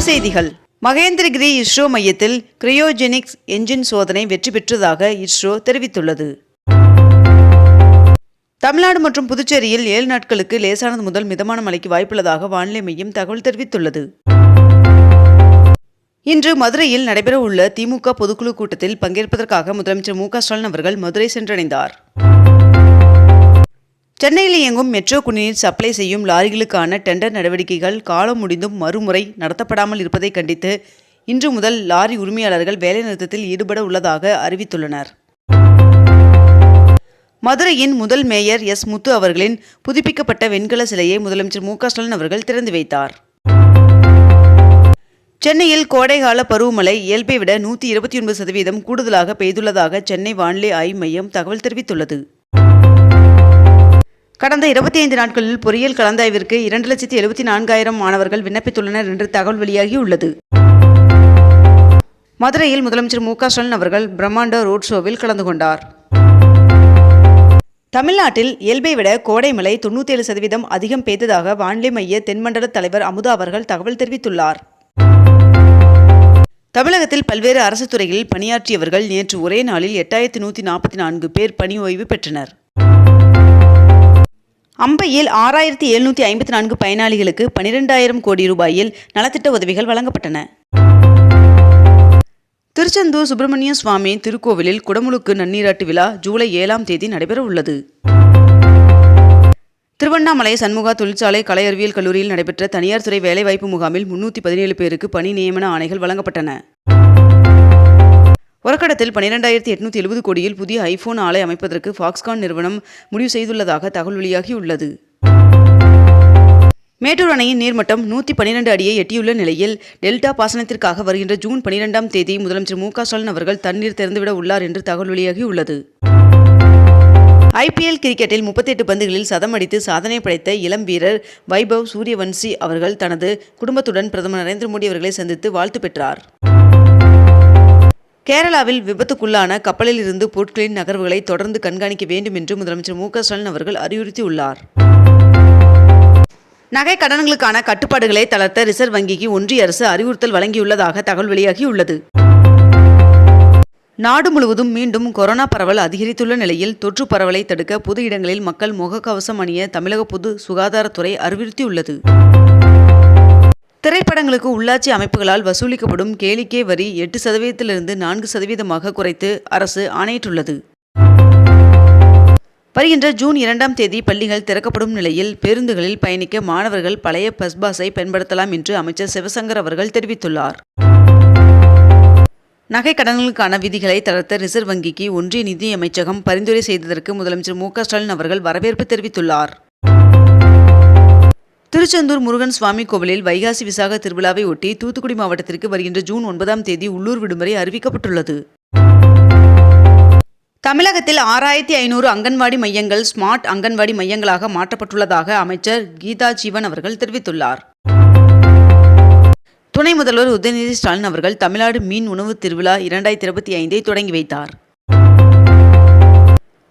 செய்திகள். மகேந்திரகிரி இஸ்ரோ மையத்தில் cryogenics engine சோதனை வெற்றி பெற்றதாக இஸ்ரோ தெரிவித்துள்ளது. தமிழ்நாடு மற்றும் புதுச்சேரியில் 7 நாட்களுக்கு லேசானது முதல் மிதமான மழைக்கு வாய்ப்புள்ளதாக வானிலை மையம் தகவல் தெரிவித்துள்ளது. இன்று மதுரையில் நடைபெறவுள்ள திமுக பொதுக்குழு கூட்டத்தில் பங்கேற்பதற்காக முதலமைச்சர் மு.க.ஸ்டாலின் அவர்கள் மதுரை சென்றடைந்தார். சென்னையில் இயங்கும் மெட்ரோ குடிநீர் சப்ளை செய்யும் லாரிகளுக்கான டெண்டர் நடவடிக்கைகள் காலம் முடிந்தும் மறுமுறை நடத்தப்படாமல் இருப்பதை கண்டித்து இன்று முதல் லாரி உரிமையாளர்கள் வேலைநிறுத்தத்தில் ஈடுபட உள்ளதாக அறிவித்துள்ளனர். மதுரையின் முதல் மேயர் எஸ். முத்து அவர்களின் புதுப்பிக்கப்பட்ட வெண்கல சிலையை முதலமைச்சர் மு.க.ஸ்டாலின் அவர்கள் திறந்து வைத்தார். சென்னையில் கோடைகால பருவமழை இயல்பை விட 129% கூடுதலாக பெய்துள்ளதாக சென்னை வானிலை ஆய்வு மையம் தகவல் தெரிவித்துள்ளது. கடந்த 25 நாட்களில் பொறியியல் கலந்தாய்விற்கு 2,74,000 மாணவர்கள் விண்ணப்பித்துள்ளனர் என்று தகவல் வெளியாகியுள்ளது. மதுரையில் முதலமைச்சர் மு.க.ஸ்டாலின் அவர்கள் பிரம்மாண்ட ரோட் ஷோவில் கலந்து கொண்டார். தமிழ்நாட்டில் இயல்பை விட கோடை மழை 97% அதிகம் பெய்ததாக வானிலை மைய தென்மண்டல தலைவர் அமுதா அவர்கள் தகவல் தெரிவித்துள்ளார். தமிழகத்தில் பல்வேறு அரசு துறைகளில் பணியாற்றியவர்கள் நேற்று ஒரே நாளில் 8,144 பேர் பணி ஓய்வு பெற்றனர். அம்பையில் 6,754 பயனாளிகளுக்கு 12,000 கோடி ரூபாயில் நலத்திட்ட உதவிகள் வழங்கப்பட்டன. திருச்செந்தூர் சுப்பிரமணிய சுவாமி திருக்கோவிலில் குடமுழுக்கு நன்னீராட்டு விழா ஜூலை 7ஆம் தேதி நடைபெற உள்ளது. திருவண்ணாமலை சண்முகா தொழிற்சாலை கலை அறிவியல் கல்லூரியில் நடைபெற்ற தனியார் துறை வேலைவாய்ப்பு முகாமில் 317 பேருக்கு பணி நியமன ஆணைகள் வழங்கப்பட்டன. ஒரக்கடத்தில் 12,870 கோடியில் புதிய ஐபோன் ஆலை அமைப்பதற்கு ஃபாக்ஸ்கான் நிறுவனம் முடிவு செய்துள்ளதாக தகவல் வெளியாகியுள்ளது. மேட்டூர் அணையின் நீர்மட்டம் 112 அடியை எட்டியுள்ள நிலையில் டெல்டா பாசனத்திற்காக வருகின்ற ஜூன் 12ஆம் தேதி முதலமைச்சர் மு.க.ஸ்டாலின் அவர்கள் தண்ணீர் திறந்துவிட உள்ளார் என்று தகவல் வெளியாகியுள்ளது. IPL கிரிக்கெட்டில் 38 பந்துகளில் சதம் அடித்து சாதனை படைத்த இளம் வீரர் வைபவ் சூரியவன்சி அவர்கள் தனது குடும்பத்துடன் பிரதமர் நரேந்திர மோடி அவர்களை சந்தித்து வாழ்த்து பெற்றார். கேரளாவில் விபத்துக்குள்ளான கப்பலில் இருந்து பொருட்களின் நகர்வுகளை தொடர்ந்து கண்காணிக்க வேண்டும் என்று முதலமைச்சர் மு.க.ஸ்டாலின் அவர்கள் அறிவுறுத்தியுள்ளார். நகை கடன்களுக்கான கட்டுப்பாடுகளை தளர்த்த ரிசர்வ் வங்கிக்கு ஒன்றிய அரசு அறிவுறுத்தல் வழங்கியுள்ளதாக தகவல் வெளியாகியுள்ளது. நாடு முழுவதும் மீண்டும் கொரோனா பரவல் அதிகரித்துள்ள நிலையில் தொற்று பரவலை தடுக்க பொது இடங்களில் மக்கள் முகக்கவசம் அணிய தமிழக பொது சுகாதாரத்துறை அறிவுறுத்தியுள்ளது. திரைப்படங்களுக்கு உள்ளாட்சி அமைப்புகளால் வசூலிக்கப்படும் கேளிக்கை வரி 8%லிருந்து 4% குறைத்து அரசு ஆணையிட்டுள்ளது. வருகின்ற ஜூன் 2ஆம் தேதி பள்ளிகள் திறக்கப்படும் நிலையில் பேருந்துகளில் பயணிக்க மாணவர்கள் பழைய பஸ் பாஸை பயன்படுத்தலாம் என்று அமைச்சர் சிவசங்கர் அவர்கள் தெரிவித்துள்ளார். நகை கடன்களுக்கான விதிகளை தளர்த்த ரிசர்வ் வங்கிக்கு ஒன்றிய நிதி அமைச்சகம் பரிந்துரை செய்ததற்கு முதலமைச்சர் மு.க.ஸ்டாலின் அவர்கள் வரவேற்பு தெரிவித்துள்ளார். திருச்செந்தூர் முருகன் சுவாமி கோவிலில் வைகாசி விசாக திருவிழாவை ஒட்டி தூத்துக்குடி மாவட்டத்திற்கு வருகின்ற ஜூன் 9ஆம் தேதி உள்ளூர் விடுமுறை அறிவிக்கப்பட்டுள்ளது. தமிழகத்தில் 6,500 அங்கன்வாடி மையங்கள் ஸ்மார்ட் அங்கன்வாடி மையங்களாக மாற்றப்பட்டுள்ளதாக அமைச்சர் கீதா ஜீவன் அவர்கள் தெரிவித்துள்ளார். துணை முதல்வர் உதயநிதி ஸ்டாலின் அவர்கள் தமிழ்நாடு மீன் உணவு திருவிழா 2025 தொடங்கி வைத்தார்.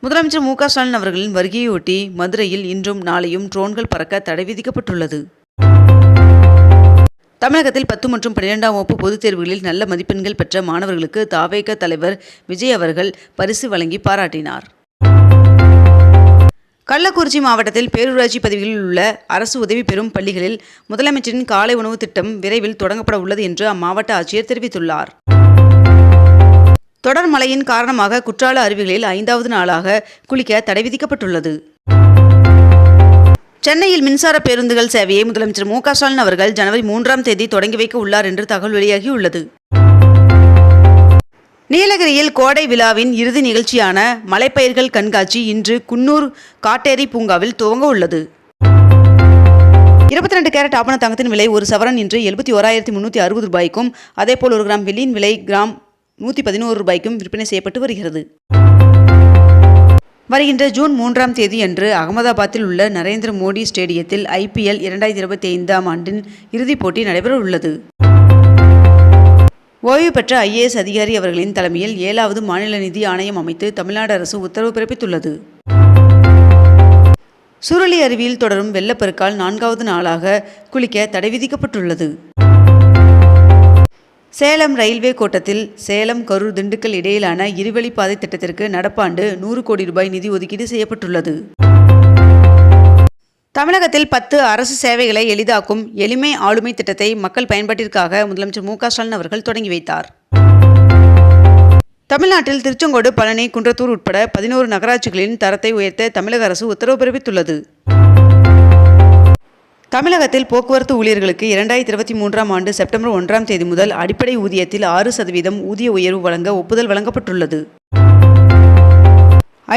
முதலமைச்சர் மு.க.ஸ்டாலின் அவர்களின் வருகையொட்டி மதுரையில் இன்றும் நாளையும் ட்ரோன்கள் பறக்க தடை விதிக்கப்பட்டுள்ளது. தமிழகத்தில் 10 மற்றும் 12ஆம் வகுப்பு பொதுத் தேர்வுகளில் நல்ல மதிப்பெண்கள் பெற்ற மாணவர்களுக்கு தவேக தலைவர் விஜய் அவர்கள் பரிசு வழங்கி பாராட்டினார். கள்ளக்குறிச்சி மாவட்டத்தில் பேரூராட்சி பதவிகளில் உள்ள அரசு உதவி பெறும் பள்ளிகளில் முதலமைச்சரின் காலை உணவு திட்டம் விரைவில் தொடங்கப்பட உள்ளது என்று அம்மாவட்ட ஆட்சியர் தெரிவித்துள்ளார். தொடர் மழையின் காரணமாக குற்றால அருவிகளில் 5வது நாளாக குளிக்க தடை விதிக்கப்பட்டுள்ளது. சென்னையில் மின்சார பேருந்துகள் சேவையை முதலமைச்சர் மு.க.ஸ்டாலின் அவர்கள் ஜனவரி 3ஆம் தேதி தொடங்கி வைக்க உள்ளார் என்று தகவல் வெளியாகியுள்ளது. நீலகிரியில் கோடை விழாவின் இறுதி நிகழ்ச்சியான மலைப்பயிர்கள் கண்காட்சி இன்று குன்னூர் காட்டேரி பூங்காவில் துவங்க உள்ளது. 22 கேரட் ஆபண தங்கத்தின் விலை ஒரு சவரன் இன்று 71,360 ரூபாய்க்கும் அதேபோல் 1 கிராம் வெள்ளியின் விலை கிராம் 111 ரூபாய்க்கும் விற்பனை செய்யப்பட்டு வருகிறது. வருகின்ற ஜூன் 3ஆம் தேதி அன்று அகமதாபாத்தில் உள்ள நரேந்திர மோடி ஸ்டேடியத்தில் IPL 2025ஆம் ஆண்டின் இறுதிப் போட்டி நடைபெற உள்ளது. ஓய்வு பெற்ற IAS அதிகாரி அவர்களின் தலைமையில் 7வது மாநில நிதி ஆணையம் அமைத்து தமிழ்நாடு அரசு உத்தரவு பிறப்பித்துள்ளது. சூரலி அருவியில் தொடரும் வெள்ளப்பெருக்கால் 4வது நாளாக குளிக்க தடை விதிக்கப்பட்டுள்ளது. சேலம் ரயில்வே கோட்டத்தில் சேலம் கரூர் திண்டுக்கல் இடையிலான இருவழிப்பாதை திட்டத்திற்கு நடப்பாண்டு 100 கோடி ரூபாய் நிதி ஒதுக்கீடு செய்யப்பட்டுள்ளது. தமிழகத்தில் 10 அரசு சேவைகளை எளிதாக்கும் எளிமை ஆளுமை திட்டத்தை மக்கள் பயன்பாட்டிற்காக முதலமைச்சர் மு.க.ஸ்டாலின் அவர்கள் தொடங்கி வைத்தார். தமிழ்நாட்டில் திருச்செங்கோடு, பழனி, குன்றத்தூர் உட்பட 11 நகராட்சிகளின் தரத்தை உயர்த்த தமிழக அரசு உத்தரவு பிறப்பித்துள்ளது. தமிழகத்தில் போக்குவரத்து ஊழியர்களுக்கு 2023ஆம் ஆண்டு செப்டம்பர் 1ஆம் தேதி முதல் அடிப்படை ஊதியத்தில் 6% ஊதிய உயர்வு வழங்க ஒப்புதல் வழங்கப்பட்டுள்ளது.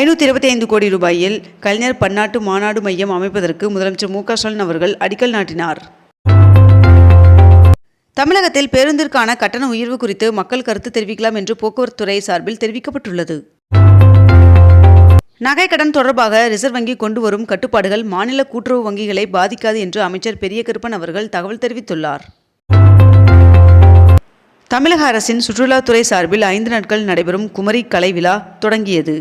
525 கோடி ரூபாயில் கலைஞர் பன்னாட்டு மாநாடு மையம் அமைப்பதற்கு முதலமைச்சர் மு.க.ஸ்டாலின் அவர்கள் அடிக்கல் நாட்டினார். தமிழகத்தில் பேருந்திற்கான கட்டண உயர்வு குறித்து மக்கள் கருத்து தெரிவிக்கலாம் என்று போக்குவரத்து துறை சார்பில் தெரிவிக்கப்பட்டுள்ளது. நகை கடன் தொடர்பாக ரிசர்வ் வங்கி கொண்டு வரும் கட்டுப்பாடுகள் மாநில கூட்டுறவு வங்கிகளை பாதிக்காது என்று அமைச்சர் பெரிய கருப்பன் அவர்கள் தகவல் தெரிவித்துள்ளார். தமிழக அரசின் சுற்றுலாத்துறை சார்பில் 5 நாட்கள் நடைபெறும் குமரி கலை விழா தொடங்கியது.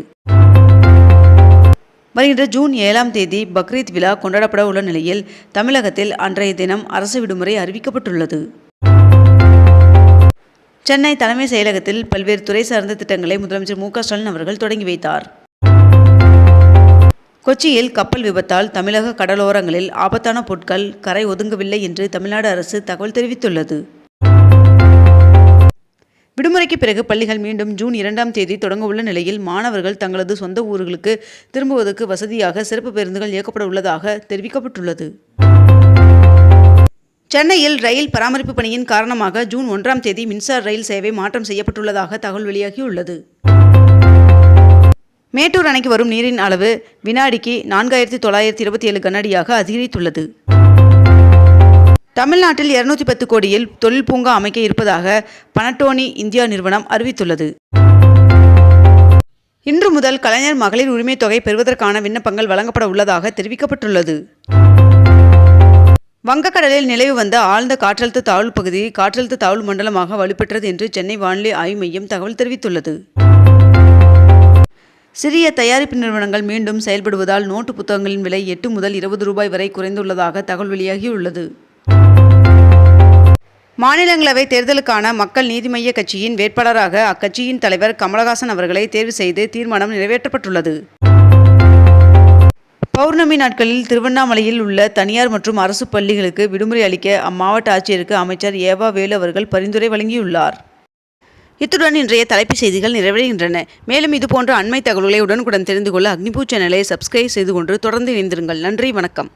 வருகின்ற ஜூன் 7ஆம் தேதி பக்ரீத் விழா கொண்டாடப்பட உள்ள நிலையில் தமிழகத்தில் அன்றைய தினம் அரசு விடுமுறை அறிவிக்கப்பட்டுள்ளது. சென்னை தலைமை செயலகத்தில் பல்வேறு துறை சார்ந்த திட்டங்களை முதலமைச்சர் மு.க.ஸ்டாலின் அவர்கள் தொடங்கி வைத்தார். கொச்சியில் கப்பல் விபத்தால் தமிழக கடலோரங்களில் ஆபத்தான பொருட்கள் கரை ஒதுங்கவில்லை என்று தமிழ்நாடு அரசு தகவல் தெரிவித்துள்ளது. விடுமுறைக்கு பிறகு பள்ளிகள் மீண்டும் ஜூன் 2ஆம் தேதி தொடங்க உள்ள நிலையில் மாணவர்கள் தங்களது சொந்த ஊர்களுக்கு திரும்புவதற்கு வசதியாக சிறப்பு பேருந்துகள் இயக்கப்பட உள்ளதாக தெரிவிக்கப்பட்டுள்ளது. சென்னையில் ரயில் பராமரிப்பு பணியின் காரணமாக ஜூன் 1ஆம் தேதி மின்சார ரயில் சேவை மாற்றம் செய்யப்பட்டுள்ளதாக தகவல் வெளியாகியுள்ளது. மேட்டூர் அணைக்கு வரும் நீரின் அளவு வினாடிக்கு 4927 கனஅடியாக அதிகரித்துள்ளது. தமிழ்நாட்டில் 210 கோடியில் தொழில் பூங்கா அமைக்க இருப்பதாக பனட்டோனி இந்தியா நிறுவனம் அறிவித்துள்ளது. இன்று முதல் கலைஞர் மகளிர் உரிமை தொகை பெறுவதற்கான விண்ணப்பங்கள் வழங்கப்பட உள்ளதாக தெரிவிக்கப்பட்டுள்ளது. வங்கக்கடலில் நிலவி வந்த ஆழ்ந்த காற்றழுத்த தாழ்வு பகுதி காற்றழுத்த தாழ்வு மண்டலமாக வலுப்பெற்றது என்று சென்னை வானிலை ஆய்வு மையம் தகவல் தெரிவித்துள்ளது. சிறிய தயாரிப்பு நிறுவனங்கள் மீண்டும் செயல்படுவதால் நோட்டு புத்தகங்களின் விலை 8 முதல் 20 ரூபாய் வரை குறைந்துள்ளதாக தகவல் வெளியாகியுள்ளது. மாநிலங்களவை தேர்தலுக்கான மக்கள் நீதி மய்ய கட்சியின் வேட்பாளராக அக்கட்சியின் தலைவர் கமலஹாசன் அவர்களை தேர்வு செய்து தீர்மானம் நிறைவேற்றப்பட்டுள்ளது. பௌர்ணமி நாட்களில் திருவண்ணாமலையில் உள்ள தனியார் மற்றும் அரசு பள்ளிகளுக்கு விடுமுறை அளிக்க அம்மாவட்ட ஆட்சியருக்கு அமைச்சர் ஏவா வேலு அவர்கள் பரிந்துரை வழங்கியுள்ளார். இத்துடன் இன்றைய தலைப்புச் செய்திகள் நிறைவடைகின்றன. மேலும் இதுபோன்ற அண்மை தகவல்களை உடனுக்குடன் தெரிந்து கொள்ள அக்னிபூ சேனலை சப்ஸ்கிரைப் செய்து கொண்டு தொடர்ந்து இணைந்திருங்கள். நன்றி, வணக்கம்.